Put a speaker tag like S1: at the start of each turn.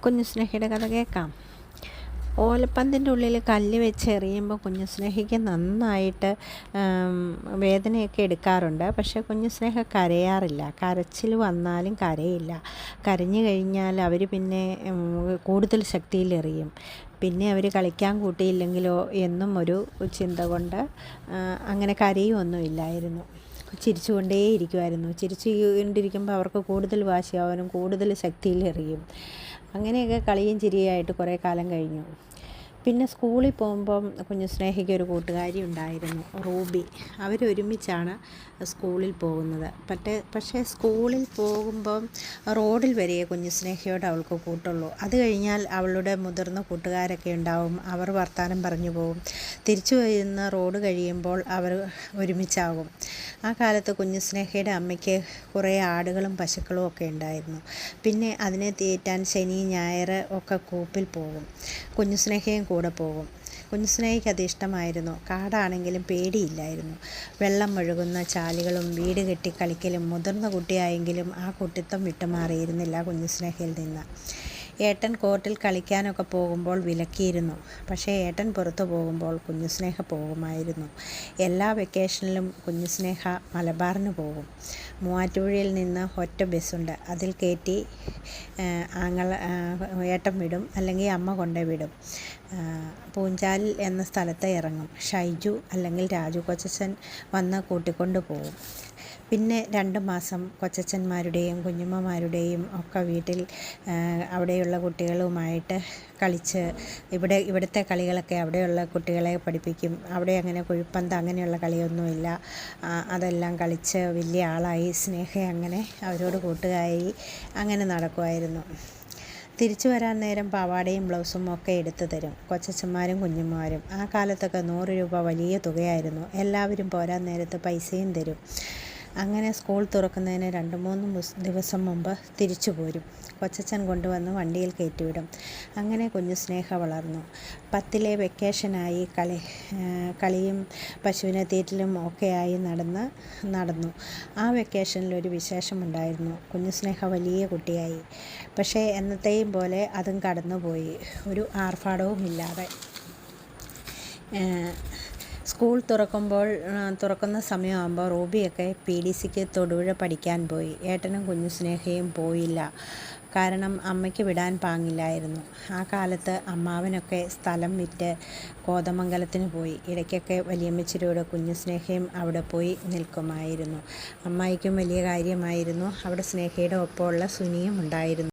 S1: കുഞ്ഞുസ്നേഹയുടെ കഥ കേൾക്കാം. ഓലപ്പന്തിൻ്റെ ഉള്ളിൽ കല്ല് വെച്ച് എറിയുമ്പോൾ കുഞ്ഞുസ്നേഹയ്ക്ക് നന്നായിട്ട് വേദനയൊക്കെ എടുക്കാറുണ്ട്. പക്ഷേ കുഞ്ഞുസ്നേഹ കരയാറില്ല. കരച്ചിൽ വന്നാലും കരയില്ല. കരഞ്ഞു കഴിഞ്ഞാൽ അവർ പിന്നെ കൂടുതൽ ശക്തിയിൽ എറിയും. പിന്നെ അവർ കളിക്കാൻ കൂട്ടിയില്ലെങ്കിലോ എന്നും ഒരു ചിന്ത കൊണ്ട് അങ്ങനെ കരയുമൊന്നുമില്ലായിരുന്നു. ചിരിച്ചുകൊണ്ടേയിരിക്കുമായിരുന്നു. ചിരിച്ചുകൊണ്ടിരിക്കുമ്പോൾ അവർക്ക് കൂടുതൽ വാശിയാവാനും കൂടുതൽ ശക്തിയിൽ എറിയും. അങ്ങനെയൊക്കെ കളിയും ചിരിയായിട്ട് കുറേ കാലം കഴിഞ്ഞു. പിന്നെ സ്കൂളിൽ പോകുമ്പം കുഞ്ഞുസ്നേഹയ്ക്ക് ഒരു കൂട്ടുകാരി ഉണ്ടായിരുന്നു, റൂബി. അവരൊരുമിച്ചാണ് സ്കൂളിൽ പോകുന്നത്. പക്ഷേ സ്കൂളിൽ പോകുമ്പം റോഡിൽ വരെയേ കുഞ്ഞുസ്നേഹയോട് അവൾക്ക് കൂട്ടുള്ളൂ. അത് കഴിഞ്ഞാൽ അവളുടെ മുതിർന്ന കൂട്ടുകാരൊക്കെ ഉണ്ടാവും. അവർ വർത്തമാനം പറഞ്ഞു പോകും. തിരിച്ചു വരുന്ന റോഡ് കഴിയുമ്പോൾ അവർ ഒരുമിച്ചാകും. ആ കാലത്ത് കുഞ്ഞുസ്നേഹയുടെ അമ്മയ്ക്ക് കുറേ ആടുകളും പശുക്കളും ഒക്കെ ഉണ്ടായിരുന്നു. പിന്നെ അതിനെ തീറ്റാൻ ശനി ഞായർ ഒക്കെ കൂപ്പിൽ പോകും. കുഞ്ഞുസ്നേഹയും കൂടെ പോകും. കുഞ്ഞുസ്നേഹയ്ക്ക് അത് ഇഷ്ടമായിരുന്നു. കാടാണെങ്കിലും പേടിയില്ലായിരുന്നു. വെള്ളം ഒഴുകുന്ന ചാലുകളും വീട് കെട്ടി കളിക്കലും. മുതിർന്ന കുട്ടിയായെങ്കിലും ആ കുട്ടിത്തം വിട്ടുമാറിയിരുന്നില്ല കുഞ്ഞുസ്നേഹയിൽ നിന്ന്. ഏട്ടൻ കോർട്ടിൽ കളിക്കാനൊക്കെ പോകുമ്പോൾ വിലക്കിയിരുന്നു. പക്ഷേ ഏട്ടൻ പുറത്തു പോകുമ്പോൾ കുഞ്ഞുസ്നേഹ പോകുമായിരുന്നു. എല്ലാ വെക്കേഷനിലും കുഞ്ഞുസ്നേഹ മലബാറിന് പോകും. മൂവാറ്റുപുഴയിൽ നിന്ന് ഒറ്റ ബസ്സുണ്ട്. അതിൽ കയറ്റി ഏട്ടൻ വിടും, അല്ലെങ്കിൽ അമ്മ കൊണ്ടേ വിടും. പൂഞ്ചാലിൽ എന്ന സ്ഥലത്ത് ഇറങ്ങും. ഷൈജു അല്ലെങ്കിൽ രാജു കൊച്ചച്ഛൻ വന്ന് കൂട്ടിക്കൊണ്ട് പോകും. പിന്നെ 2 മാസം കൊച്ചച്ഛന്മാരുടെയും കുഞ്ഞുമ്മമാരുടെയും ഒക്കെ വീട്ടിൽ അവിടെയുള്ള കുട്ടികളുമായിട്ട് കളിച്ച് ഇവിടുത്തെ കളികളൊക്കെ അവിടെയുള്ള കുട്ടികളെ പഠിപ്പിക്കും. അവിടെ അങ്ങനെ കുഴിപ്പന്ത് അങ്ങനെയുള്ള കളിയൊന്നുമില്ല. അതെല്ലാം കളിച്ച് വലിയ ആളായി. സ്നേഹ അങ്ങനെ അവരോട് കൂട്ടുകാരി അങ്ങനെ നടക്കുമായിരുന്നു. തിരിച്ചു വരാൻ നേരം പാവാടയും ബ്ലൗസും ഒക്കെ എടുത്തു തരും കൊച്ചച്ഛന്മാരും കുഞ്ഞുമ്മമാരും. ആ കാലത്തൊക്കെ 100 രൂപ വലിയ തുകയായിരുന്നു. എല്ലാവരും പോരാൻ നേരത്ത് പൈസയും തരും. അങ്ങനെ സ്കൂൾ തുറക്കുന്നതിന് 2-3 ദിവസം മുമ്പ് തിരിച്ചു പോരും. കൊച്ചച്ഛൻ കൊണ്ടുവന്ന് വണ്ടിയിൽ കയറ്റിവിടും. അങ്ങനെ കുഞ്ഞുസ്നേഹ വളർന്നു. 10ലെ വെക്കേഷനായി കളിയും പശുവിനെ തീറ്റലും ഒക്കെയായി നടന്നു. ആ വെക്കേഷനിലൊരു വിശേഷമുണ്ടായിരുന്നു. കുഞ്ഞുസ്നേഹ വലിയ കുട്ടിയായി. പക്ഷേ എന്നത്തെയും പോലെ അതും കടന്നുപോയി, ഒരു ആർഭാടവും ഇല്ലാതെ. സ്കൂൾ തുറക്കുന്ന സമയമാകുമ്പോൾ റൂബിയൊക്കെ PDCക്ക് തൊടുപുഴ പഠിക്കാൻ പോയി. ഏട്ടനും കുഞ്ഞുസ്നേഹയും പോയില്ല. കാരണം അമ്മയ്ക്ക് വിടാൻ പാങ്ങില്ലായിരുന്നു. ആ കാലത്ത് അമ്മാവനൊക്കെ സ്ഥലം വിറ്റ് കോതമംഗലത്തിന് പോയി. ഇടയ്ക്കൊക്കെ വലിയമ്മച്ചിയുടെ കുഞ്ഞുസ്നേഹയും അവിടെ പോയി നിൽക്കുമായിരുന്നു. അമ്മായിക്കും വലിയ കാര്യമായിരുന്നു. അവിടെ സ്നേഹയുടെ ഒപ്പമുള്ള സുനിയും ഉണ്ടായിരുന്നു.